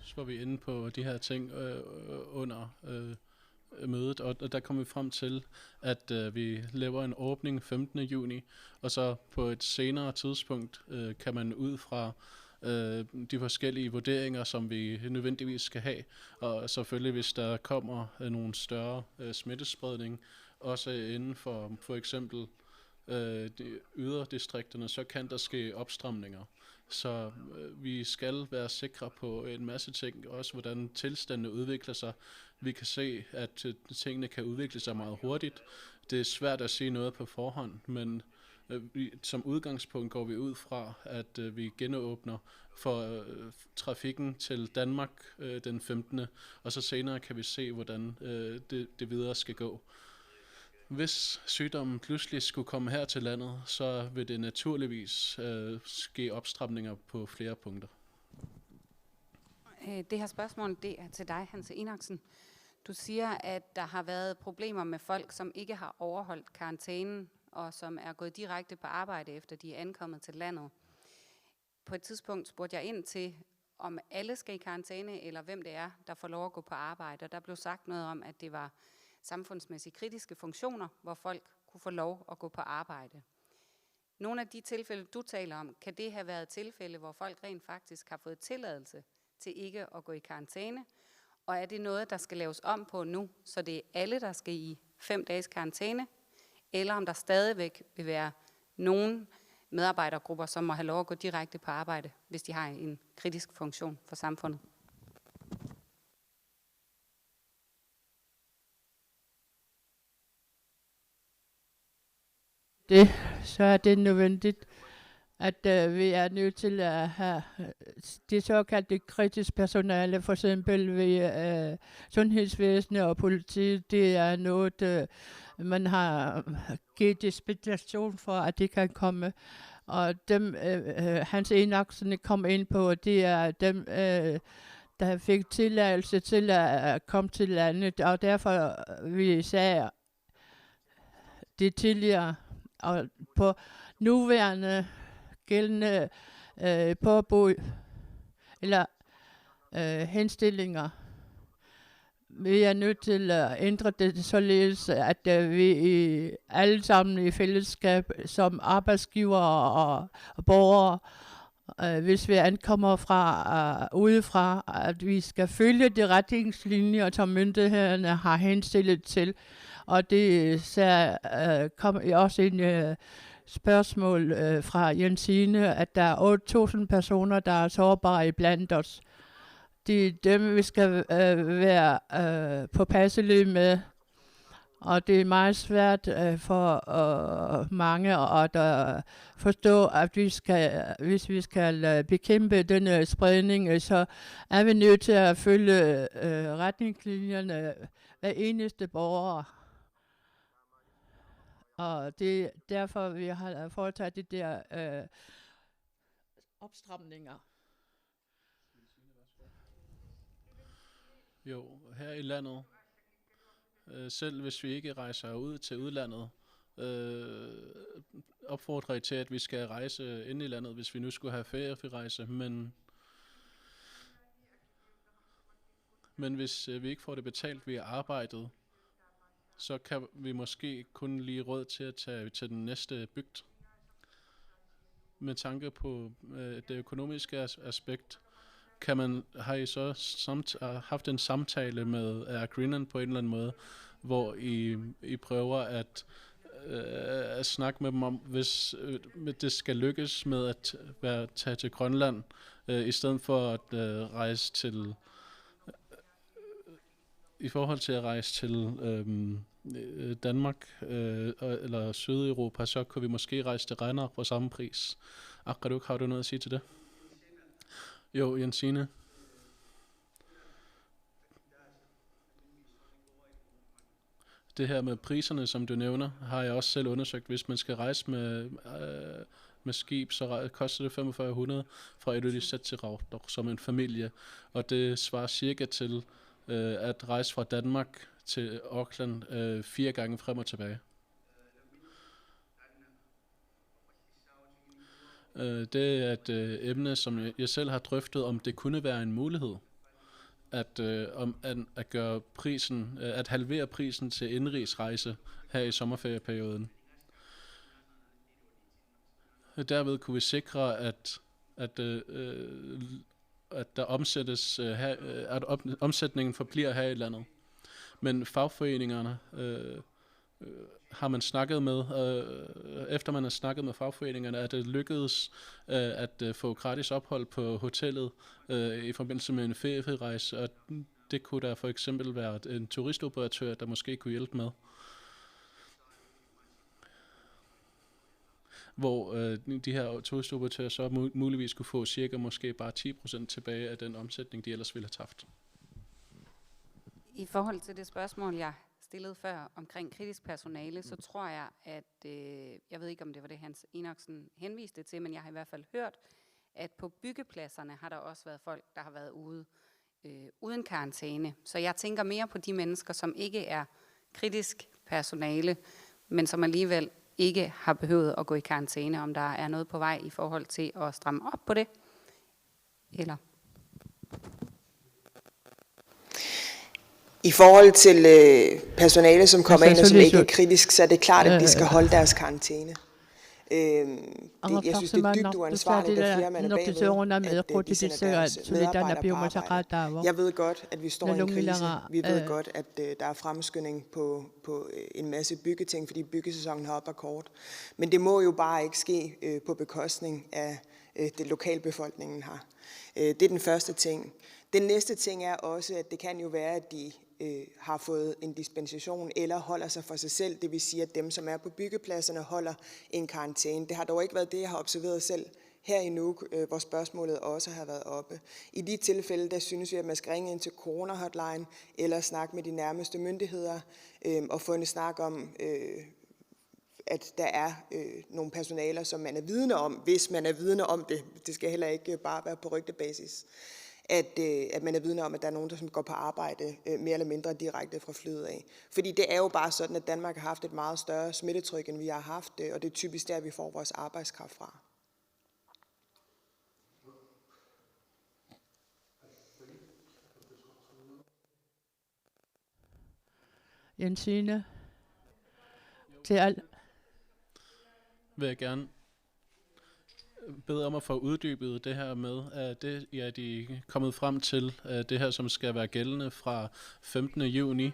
Så var vi inde på de her ting under mødet, og der kom vi frem til, at vi laver en åbning 15. juni, og så på et senere tidspunkt kan man ud fra de forskellige vurderinger, som vi nødvendigvis skal have, og selvfølgelig hvis der kommer nogle større smittespredning, også inden for eksempel de yderdistrikterne, så kan der ske opstramninger. Så vi skal være sikre på en masse ting, også hvordan tilstandene udvikler sig. Vi kan se, at tingene kan udvikle sig meget hurtigt. Det er svært at sige noget på forhånd, men som udgangspunkt går vi ud fra, at vi genåbner for trafikken til Danmark den 15. Og så senere kan vi se, hvordan det videre skal gå. Hvis sygdommen pludselig skulle komme her til landet, så vil det naturligvis ske opstramninger på flere punkter. Det her spørgsmål, det er til dig, Hans Enoksen. Du siger, at der har været problemer med folk, som ikke har overholdt karantænen, og som er gået direkte på arbejde, efter de er ankommet til landet. På et tidspunkt spurgte jeg ind til, om alle skal i karantæne, eller hvem det er, der får lov at gå på arbejde. Og der blev sagt noget om, at det var samfundsmæssigt kritiske funktioner, hvor folk kunne få lov at gå på arbejde. Nogle af de tilfælde, du taler om, kan det have været tilfælde, hvor folk rent faktisk har fået tilladelse til ikke at gå i karantæne? Og er det noget, der skal laves om på nu, så det er alle, der skal i 5 dages karantæne? Eller om der stadigvæk vil være nogle medarbejdergrupper, som må have lov at gå direkte på arbejde, hvis de har en kritisk funktion for samfundet? Så er det nødvendigt, at vi er nødt til at have det såkaldte kritisk personale, for eksempel ved sundhedsvæsenet og politiet. Det er noget, man har givet dispensation for, at det kan komme. Og dem, Hans Enoksen kom ind på, det er dem, der fik tilladelse til at komme til landet. Og derfor vi sagde det tidligere, og på nuværende gældende påbud eller henstillinger, vi er nødt til at ændre det således, at vi alle sammen i fællesskab som arbejdsgiver og borgere, hvis vi ankommer fra udefra, at vi skal følge de retningslinjer, som myndighederne har henstillet til. Og det kom også en spørgsmål fra Jensine, at der er 8.000 personer, der er sårbare iblandt os. Det er dem, vi skal være påpasselige med. Og det er meget svært for mange at forstå, at hvis vi skal bekæmpe denne spredning, så er vi nødt til at følge retningslinjerne hver eneste borger. Og det er derfor, vi har foretaget de der opstramninger. Jo, her i landet, selv hvis vi ikke rejser ud til udlandet, opfordrer jeg til, at vi skal rejse ind i landet, hvis vi nu skulle have ferierejse, men hvis vi ikke får det betalt via arbejdet, så kan vi måske kun lige råd til at tage til den næste bygd. Med tanke på det økonomiske aspekt, har I så haft en samtale med Air Greenland på en eller anden måde, hvor I prøver at snakke med dem om, hvis det skal lykkes med at tage til Grønland, i stedet for at rejse til i forhold til at rejse til Danmark eller Sydeuropa, så kunne vi måske rejse til Renner på samme pris. Akaduk, har du noget at sige til det? Jo, Jensine. Det her med priserne, som du nævner, har jeg også selv undersøgt. Hvis man skal rejse med skib, så koster det 4500 fra Ilulissat til Raudok som en familie. Og det svarer cirka til at rejse fra Danmark til Auckland 4 gange frem og tilbage. Det er et emne, som jeg selv har drøftet, om det kunne være en mulighed at gøre prisen, at halvere prisen til indrigsrejse her i sommerferieperioden. Derved kunne vi sikre, at der omsættes at omsætningen forbliver her i landet. Men fagforeningerne har man snakket med, efter man har snakket med fagforeningerne, er det lykkedes at få gratis ophold på hotellet i forbindelse med en ferierejse, og det kunne der for eksempel være en turistoperatør, der måske kunne hjælpe med. Hvor de her turistoperatører så muligvis kunne få cirka måske bare 10% tilbage af den omsætning, de ellers ville have tabt. I forhold til det spørgsmål, jeg stillede før omkring kritisk personale, så tror jeg, at, jeg ved ikke om det var det, Hans Enoksen henviste til, men jeg har i hvert fald hørt, at på byggepladserne har der også været folk, der har været ude uden karantæne. Så jeg tænker mere på de mennesker, som ikke er kritisk personale, men som alligevel ikke har behøvet at gå i karantæne, om der er noget på vej i forhold til at stramme op på det, eller? I forhold til personale, som kommer ind og som ikke er kritisk, så er det klart, at de skal holde deres karantæne. Jeg synes, det er dybt uansvarligt, at firmaerne bagved, at de sender deres medarbejdere på arbejde. Jeg ved godt, at vi står i en krise. Vi ved godt, at der er fremskynding på en masse byggeting, fordi byggesæsonen har op og kort. Men det må jo bare ikke ske på bekostning af det lokalbefolkningen har. Det er den første ting. Den næste ting er også, at det kan jo være, at de har fået en dispensation eller holder sig for sig selv. Det vil sige, at dem, som er på byggepladserne, holder en karantæne. Det har dog ikke været det, jeg har observeret selv her i Nuuk, hvor spørgsmålet også har været oppe. I de tilfælde, der synes vi, at man skal ringe ind til corona-hotline eller snakke med de nærmeste myndigheder og få en snak om, at der er nogle personaler, som man er vidne om, hvis man er vidne om det. Det skal heller ikke bare være på rygtebasis. At man er vidne om, at der er nogen, der som går på arbejde mere eller mindre direkte fra flyet af. Fordi det er jo bare sådan, at Danmark har haft et meget større smittetryk, end vi har haft, og det er typisk der, vi får vores arbejdskraft fra. Jensine, til alt. Vil jeg gerne bede om at få uddybet det her med, at de er kommet frem til det her, som skal være gældende fra 15. juni.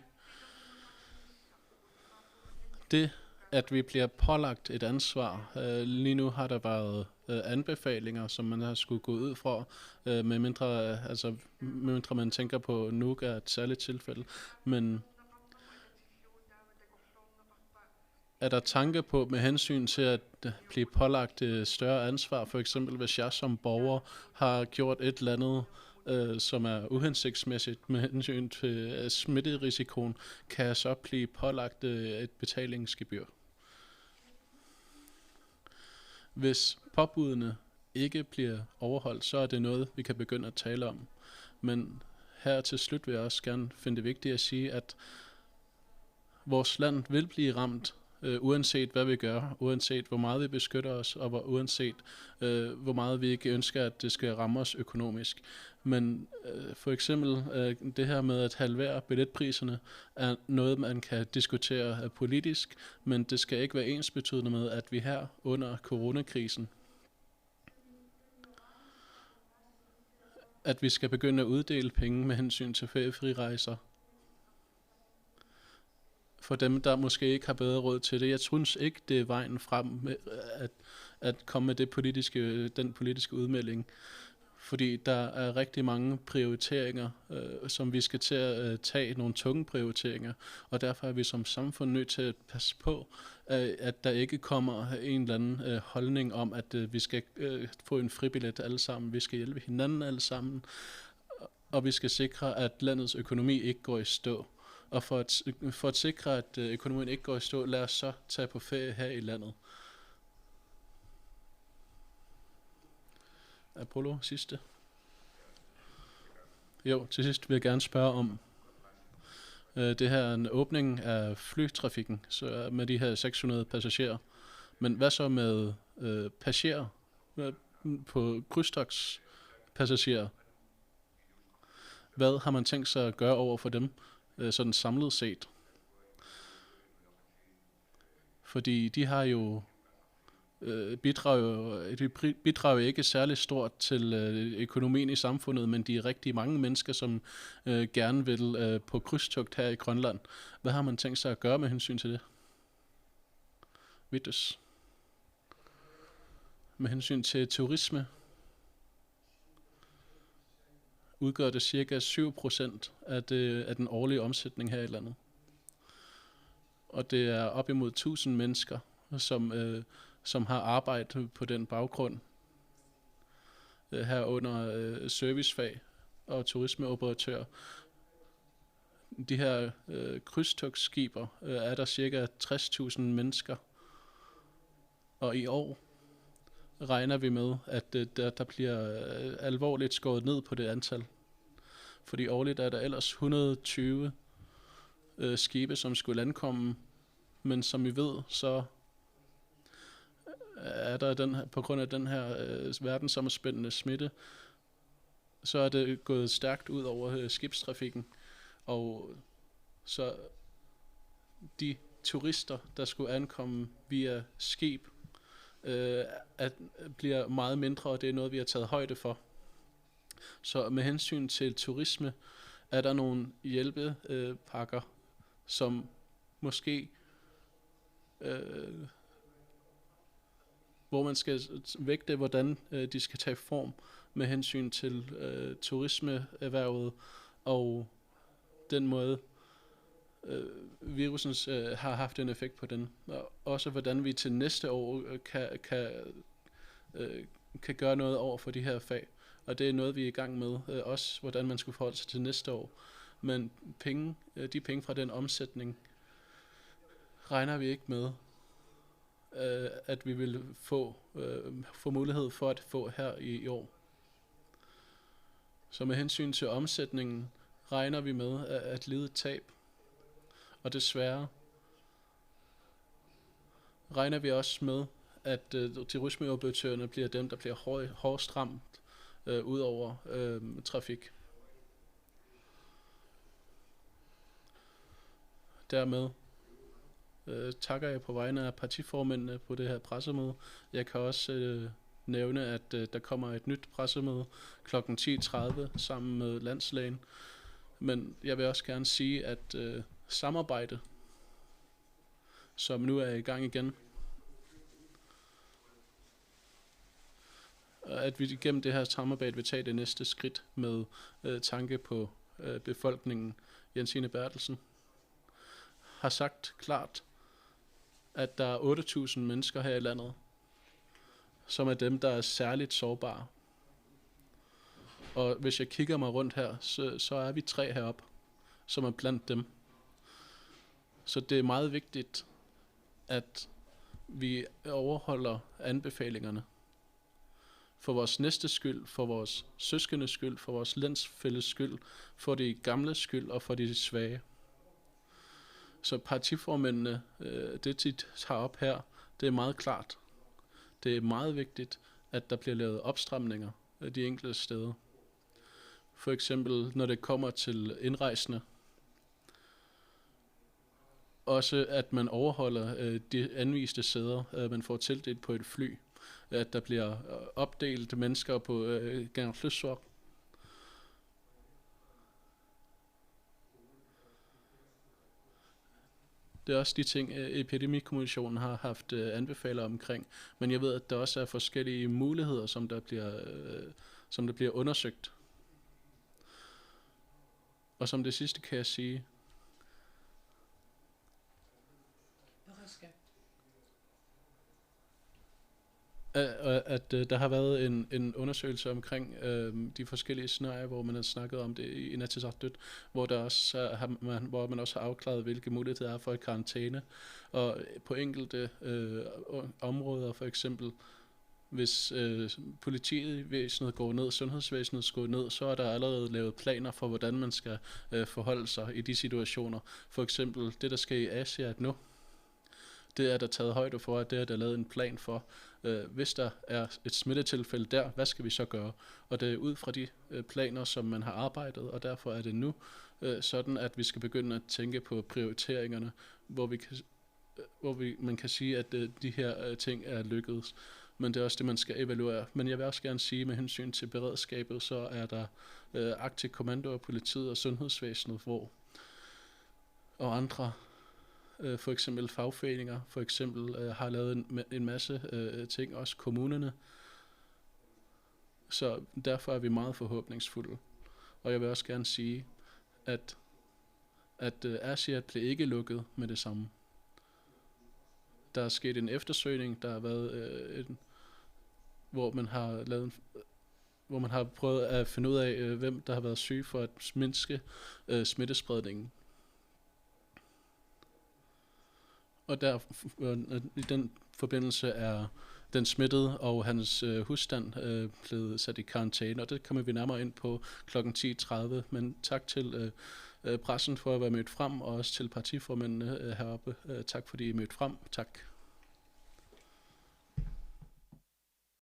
Det, at vi bliver pålagt et ansvar. Lige nu har der været anbefalinger, som man har skulle gå ud fra, med mindre man tænker på, Nuuk er et særligt tilfælde. Men er der tanke på med hensyn til at blive pålagt større ansvar? For eksempel hvis jeg som borger har gjort et eller andet, som er uhensigtsmæssigt med hensyn til smitterisikoen, kan jeg så blive pålagt et betalingsgebyr? Hvis påbudene ikke bliver overholdt, så er det noget, vi kan begynde at tale om. Men her til slut vil jeg også gerne finde det vigtigt at sige, at vores land vil blive ramt, uanset hvad vi gør, uanset hvor meget vi beskytter os, og uanset hvor meget vi ikke ønsker, at det skal ramme os økonomisk. Men for eksempel det her med at halvere billetpriserne er noget, man kan diskutere politisk, men det skal ikke være ensbetydende med, at vi her under coronakrisen, at vi skal begynde at uddele penge med hensyn til feriefri rejser for dem, der måske ikke har bedre råd til det. Jeg synes ikke, det er vejen frem med at komme med den politiske udmelding. Fordi der er rigtig mange prioriteringer, som vi skal til at tage, nogle tunge prioriteringer, og derfor er vi som samfund nødt til at passe på, at der ikke kommer en eller anden holdning om, at vi skal få en fribillet alle sammen, vi skal hjælpe hinanden alle sammen, og vi skal sikre, at landets økonomi ikke går i stå. Og for at sikre, at økonomien ikke går i stå, lad os så tage på ferie her i landet. Apollo, sidste. Jo, til sidst vil jeg gerne spørge om det her en åbning af flytrafikken så med de her 600 passagerer. Men hvad så med passagerer på krydstogtspassagerer? Hvad har man tænkt sig at gøre over for dem, sådan samlet set? Fordi de har jo bidrager ikke særlig stort til økonomien i samfundet, men de er rigtig mange mennesker, som gerne vil på krydstogt her i Grønland. Hvad har man tænkt sig at gøre med hensyn til det? Vittes. Med hensyn til turisme udgør det cirka 7% af den årlige omsætning her i landet. Og det er op imod 1000 mennesker, som har arbejdet på den baggrund herunder servicefag og turismeoperatør. De her krydstogtskiber er der cirka 60.000 mennesker, og i år regner vi med, at der bliver alvorligt skåret ned på det antal. Fordi årligt er der ellers 120 skibe, som skulle ankomme, men som vi ved, så er der på grund af den her verdensomspændende smitte, så er det gået stærkt ud over skibstrafikken, og så de turister, der skulle ankomme via skib, bliver meget mindre, og det er noget, vi har taget højde for. Så med hensyn til turisme, er der nogle hjælpepakker, som måske hvor man skal vægte, hvordan de skal tage form med hensyn til turismeerhvervet og den måde virusen har haft en effekt på den. Og også hvordan vi til næste år kan gøre noget over for de her fag. Og det er noget, vi er i gang med. Også hvordan man skulle forholde sig til næste år. Men de penge fra den omsætning regner vi ikke med, at vi vil få mulighed for at få her i år. Så med hensyn til omsætningen regner vi med at lide et tab. Og desværre regner vi også med, at turismeoperatørerne bliver dem, der bliver hårdest ramt ud over trafik. Dermed takker jeg på vegne af partiformændene på det her pressemøde. Jeg kan også nævne, at der kommer et nyt pressemøde kl. 10.30 sammen med landslægen. Men jeg vil også gerne sige, at samarbejde, som nu er i gang igen, at vi igennem det her samarbejde vil tage det næste skridt med tanke på befolkningen. Jensine Bertelsen har sagt klart, at der er 8.000 mennesker her i landet, som er dem, der er særligt sårbare. Og hvis jeg kigger mig rundt her, så er vi 3 heroppe, som er blandt dem. Så det er meget vigtigt, at vi overholder anbefalingerne. For vores næste skyld, for vores søskendes skyld, for vores landsfælles skyld, for de gamle skyld og for de svage. Så partiformændene, det de tager op her, det er meget klart. Det er meget vigtigt, at der bliver lavet opstramninger af de enkelte steder. For eksempel, når det kommer til indrejsende. Også at man overholder de anviste sæder, man får tildelt på et fly. At der bliver opdelt mennesker på Gernslussvog. Det er også de ting, Epidemikommissionen har haft anbefaler omkring. Men jeg ved, at der også er forskellige muligheder, som der bliver som det bliver undersøgt. Og som det sidste kan jeg sige, at der har været en undersøgelse omkring de forskellige scenarier, hvor man har snakket om det i Inatsisartut, hvor der også hvor man også har afklaret, hvilke muligheder der er for et karantæne. Og på enkelte områder, for eksempel, hvis politivæsenet går ned, sundhedsvæsenet går ned, så er der allerede lavet planer for, hvordan man skal forholde sig i de situationer. For eksempel det, der sker i Asiat nu, det er der taget højde for, at det er der lavet en plan for. Hvis der er et smittetilfælde der, hvad skal vi så gøre? Og det er ud fra de planer, som man har arbejdet, og derfor er det nu sådan, at vi skal begynde at tænke på prioriteringerne, man kan sige, at de her ting er lykkedes. Men det er også det, man skal evaluere. Men jeg vil også gerne sige, med hensyn til beredskabet, så er der Arktisk Kommando og politiet og sundhedsvæsenet, og andre for eksempel fagforeninger, for eksempel har lavet en masse ting, også kommunerne. Så derfor er vi meget forhåbningsfulde. Og jeg vil også gerne sige, at Asiat blev ikke lukket med det samme. Der er sket en eftersøgning, der har været hvor man har prøvet at finde ud af, hvem der har været syg for at mindske smittespredningen. Og i den forbindelse er den smittede og hans husstand blevet sat i karantæne, og det kommer vi nærmere ind på kl. 10.30. Men tak til pressen for at være mødt frem, og også til partiformændene heroppe. Tak fordi I mødte frem. Tak.